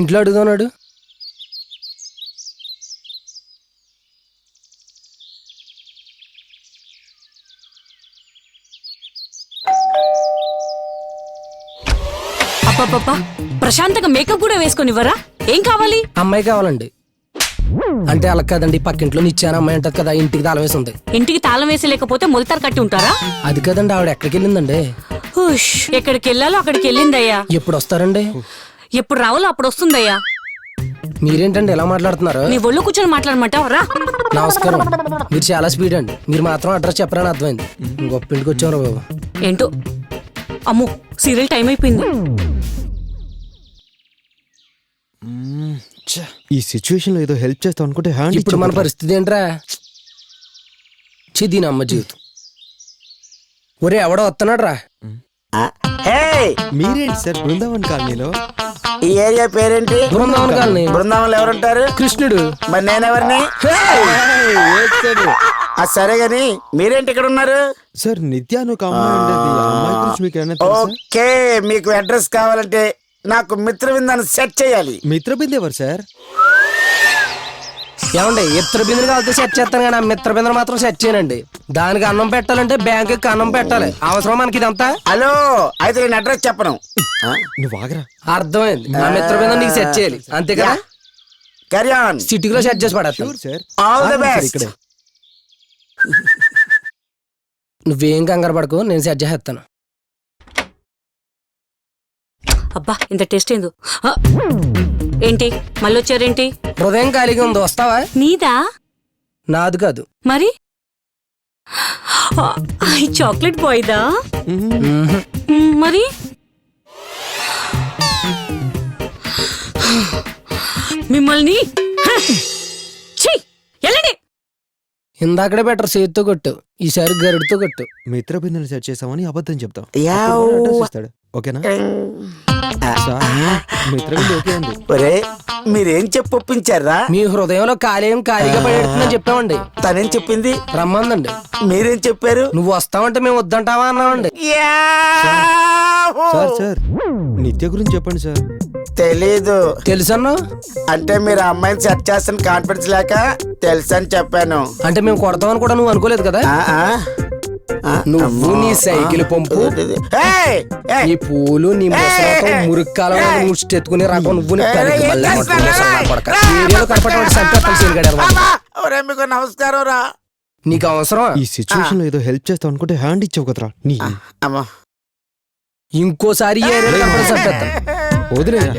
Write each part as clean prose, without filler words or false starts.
ఇంట్లో అడుగుతున్నాడు. అబ్బబ్బబ్బా, ప్రశాంతంగా మేకప్ కూడా వేసుకొనివ్వరా? ఏం కావాలి? అమ్మాయి కావాలండి. అంటే అలా కదండి, పక్కింట్లో నిచ్చాను అమ్మాయి అంటది కదా, ఇంటికి తాళం వేసి ఉంది. ఇంటికి తాళం వేసి లేకపోతే మొలతారు కట్టి ఉంటారా? అది కదండి, ఆవిడ ఎక్కడికి వెళ్ళిందండి? హుష్, ఎక్కడికి వెళ్ళాలో అక్కడికి వెళ్ళిందయ్యా. ఎప్పుడు వస్తారండి? ఎప్పుడు రావాలో అప్పుడు వస్తుందయ్యా. మీరేంటండి ఎలా మాట్లాడుతున్నారు? నీ ఒళ్ళు కూర్చొని మాట్లాడమంటావా? రా. నమస్కారం. మీరు చాలా స్పీడ్ అండి. మీరు మాత్రం అడ్రస్ చెప్పరని అర్థమైంది. గొప్ప ఇంటికి వచ్చారు బాబు. ఏంటో అమ్మో, సీరియల్ టైం అయిపోయింది. ఈ సిచ్యువేషన్ లో ఏదో హెల్ప్ చేస్తాం అనుకుంటే హ్యాండ్ ఇప్పుడు మన పరిస్థితి ఏంట్రా? దీని అమ్మ జీవితం. ఒరే ఎవడో వస్తున్నాడు రా. మీరేంటి సార్ బృందావన్ కాలనీలో? ఈ ఏరియా పేరేంటి? బృందావన్ కాలనీ. బృందావనంలో ఎవరుంటారు? కృష్ణుడు. మరి నేనెవరిని? సరే గాని మీరేంటి ఇక్కడ ఉన్నారు? సార్ నిత్యాను ఒక అమ్మాయి ఉండేది. ఆ అమ్మాయి గురించి మీకు ఏమైనా తెలుసా? ఓకే, మీకు అడ్రస్ కావాలంటే నాకు మిత్రవిందాన్ని సెట్ చేయాలి. మిత్రబిందు ఎవరు సార్? ఏమండి ఇతర బిందులు కావాలంటే సెట్ చేస్తాను కానీ ఆ మిత్ర బిందులు మాత్రం సెట్ చేయనండి. దానికి అన్నం పెట్టాలంటే బ్యాంకుకి అన్నం పెట్టాలి. అవసరం మనకి ఇదంతా? హలో, అయితే నేను అడ్రస్ చెప్పను. నువ్వు ఆగరా. అర్థమైంది. నా మిత్ర బిందు నీకు సెట్ చేయాలి అంతే కదా? Carry on. సిటీలో సెట్ చేసి పడేస్తాను. Sir all the best. ఇక్కడే నువ్వేం కంగారు పడకు, నేను సెట్ చేస్తాను. అబ్బా, ఇంత టేస్ట్ ఏందో. ఏంటి మళ్ళీ వచ్చారేంటి? హృదయం ఖాళీగా ఉంది, వస్తావా? నీదా? నాది కాదు. మరి ఈ చాక్లెట్ బాయ్దా? మరి మిమ్మల్ని వెళ్ళండి. ఇందాకడే బెటర్ చేతితో కొట్టు, ఈసారి గరుడుతో కొట్టు. మిత్రబిందుని సెట్ చేసామని అబద్ధం చెప్తాం. యావ్. అడ్రస్ ఇస్తాడు. ఓకేనా సార్? మిత్రబిందు ఓకే అండి. ఒరే, మీరేం చెప్పి ఒప్పించారా? మీ హృదయంలో ఖాళీగా పడేడుతుందని చెప్పామండి. తనేం చెప్పింది? రమ్మందండి. మీరేం చెప్పారు? నువ్వు వస్తావంటే మేము వద్దంటావా అన్నామండి. సార్ సార్ నిత్య గురించి చెప్పండి సార్. తెలీదు. తెలుసన్నా? అంటే మీరు ఆ అమ్మాయిని సెట్ చేస్తాను కాన్ఫిడెన్స్ లేక తెలుసని చెప్పాను. అంటే మేము కొడతామని కూడా నువ్వు అనుకోలేదు కదా? నువ్వు నీ సైకిల్ పంపు, నీ పూలు, నీ ముసలతో మురుక్కాలలో ముష్టెత్తుకునే రకం నువ్వు. మీకు నమస్కారం రా. నీకు అవసరం? ఈ సిచ్యువేషన్ లో ఏదో హెల్ప్ చేస్తాం అనుకుంటే హ్యాండ్ ఇచ్చావు కదరా. నీ ఇంకోసారి వదిలేరా.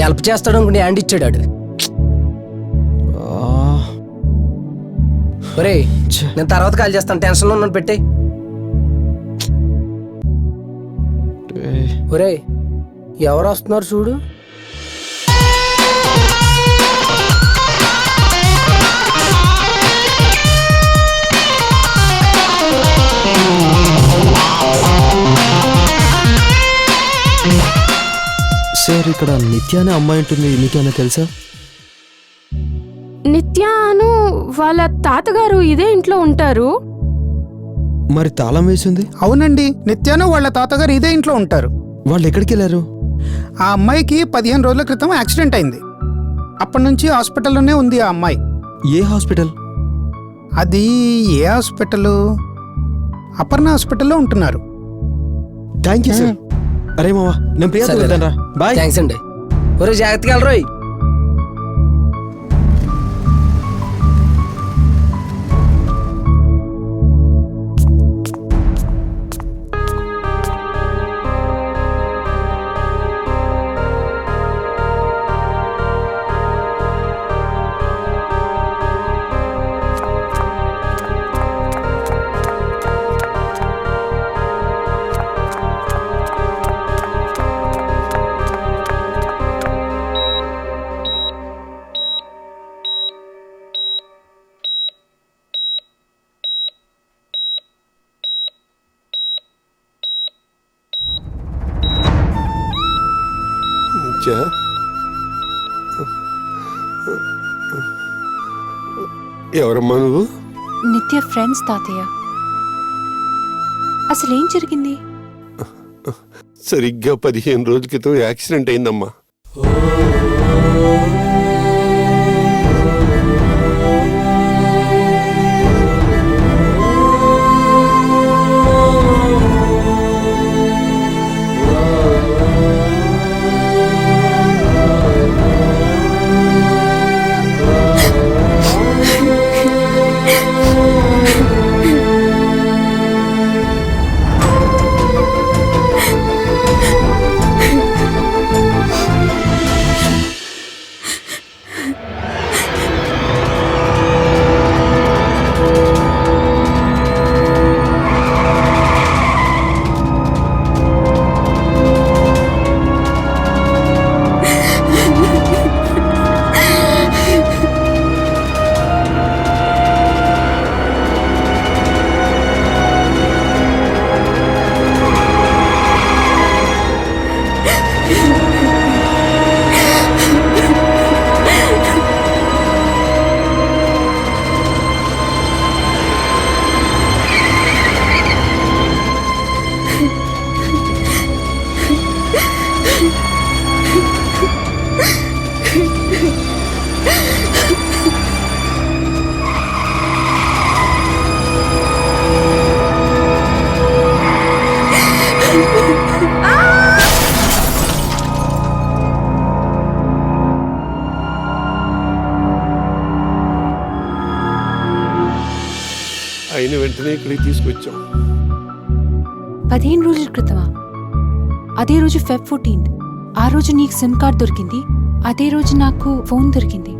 హెల్ప్ చేస్తాడు అనుకుంటే హ్యాండ్ ఇచ్చాడు. ఒరే నేను తర్వాత కాల్ చేస్తాను, టెన్షన్ లో ఉన్నాను, పెట్టే. ఒరే ఎవరు వస్తున్నారు చూడు. సార్ ఇక్కడ నిత్య అనే అమ్మాయి ఉంటుంది, మీకేమైనా తెలుసా? నిత్యాను వాళ్ళ తాతగారు ఇదే ఇంట్లో ఉంటారు. మరి తాళం వేసింది? అవునండి, నిత్యాను వాళ్ళ తాతగారు ఇదే ఇంట్లో ఉంటారు. వాళ్ళు ఎక్కడికి వెళ్ళారు? ఆ అమ్మాయికి 15 రోజుల క్రితం యాక్సిడెంట్ అయింది. అప్పటి నుంచి హాస్పిటల్లోనే ఉంది ఆ అమ్మాయి. ఏ హాస్పిటల్? అది ఏ హాస్పిటల్? అపర్ణ హాస్పిటల్లో ఉంటున్నారు. Thank you sir. అరే మావా, నేను ప్రియాతో వెళ్తాను రా. బాయ్. థ్యాంక్స్ అండి. ఒరే జాగ్రత్తగా వెళ్ళరోయ్. ఎవరమ్మా నువ్వు? నిత్య ఫ్రెండ్స్ తాతయ్య. అసలు ఏం జరిగింది? సరిగ్గా 15 రోజుల క్రితం యాక్సిడెంట్ అయిందమ్మా. అయిన వెంటనే ఇక్కడికి తీసుకొచ్చాం. 15 రోజుల క్రితమా? అదే రోజు ఫెబ్ 14. ఆ రోజు నీకు సిమ్ కార్డ్ దొరికింది, అదే రోజు నాకు ఫోన్ దొరికింది.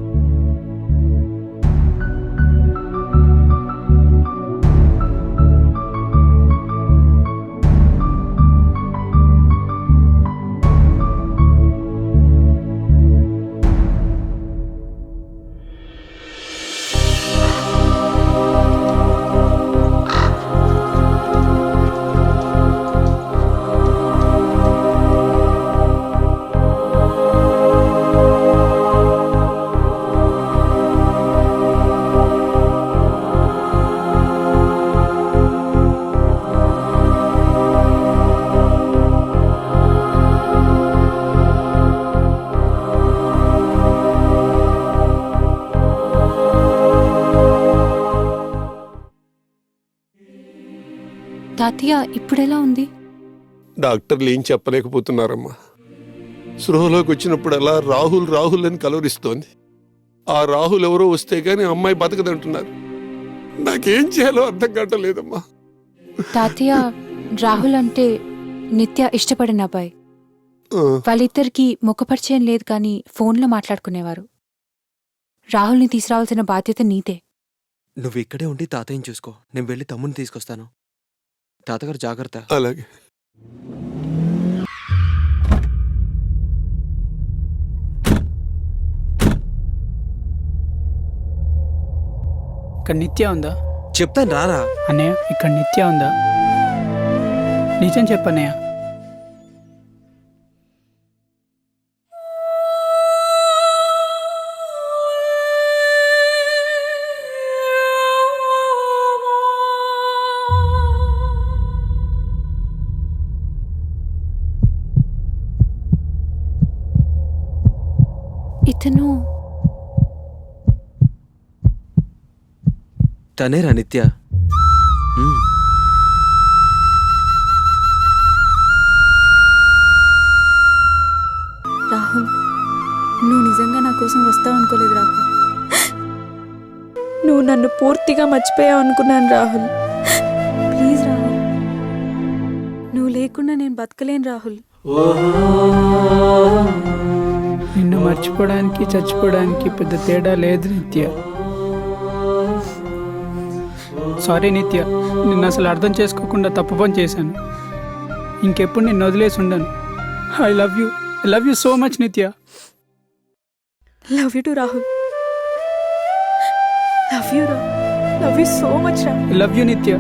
తాతయ్య ఇప్పుడెలా ఉంది? డాక్టర్లు ఏం చెప్పలేకపోతున్నారమ్మా. స్పృహలోకి వచ్చినప్పుడల్లా రాహుల్ రాహుల్ అని కలవరిస్తోంది. ఆ రాహుల్ ఎవరో వస్తే గానీ అమ్మాయి బతకదంటున్నారు. నాకేం చేయాలో అర్థం కావట్లేదమ్మా. తాతయ్య, రాహుల్ అంటే నిత్య ఇష్టపడిన అబ్బాయి. వాళ్ళిద్దరికి ముఖపరిచయం లేదు కానీ ఫోన్లో మాట్లాడుకునేవారు. రాహుల్ని తీసుకురావాల్సిన బాధ్యత నీదే. నువ్వు ఇక్కడే ఉండి తాతయ్యని చూసుకో, నేను వెళ్ళి తమ్ముని తీసుకొస్తాను. తాతగారు జాగ్రత్త. అలాగే. ఇక్కడ నిత్య ఉందా? చెప్తాను రారా. అన్నయ్య, ఇక్కడ నిత్య ఉందా? నిజం చెప్పన్నయ్య. ఇతను తనేరా నిత్య. రాహుల్, నువ్వు నిజంగా నా కోసం వస్తావు అనుకోలేదు రాహుల్. నువ్వు నన్ను పూర్తిగా మర్చిపోయావు అనుకున్నాను రాహుల్. ప్లీజ్ రాహుల్, నువ్వు లేకుండా నేను బతకలేను రాహుల్. నిన్ను మర్చిపోవడానికి చచ్చిపోవడానికి పెద్ద తేడా లేదు నిత్య. సారీ నిత్య, నిన్ను అసలు అర్థం చేసుకోకుండా తప్పు పని చేశాను. ఇంకెప్పుడు నిన్ను వదిలేసి ఉండను. I love you so much Nithya. Love you too Rahul. Love you so much Rahul. Love you నిత్య.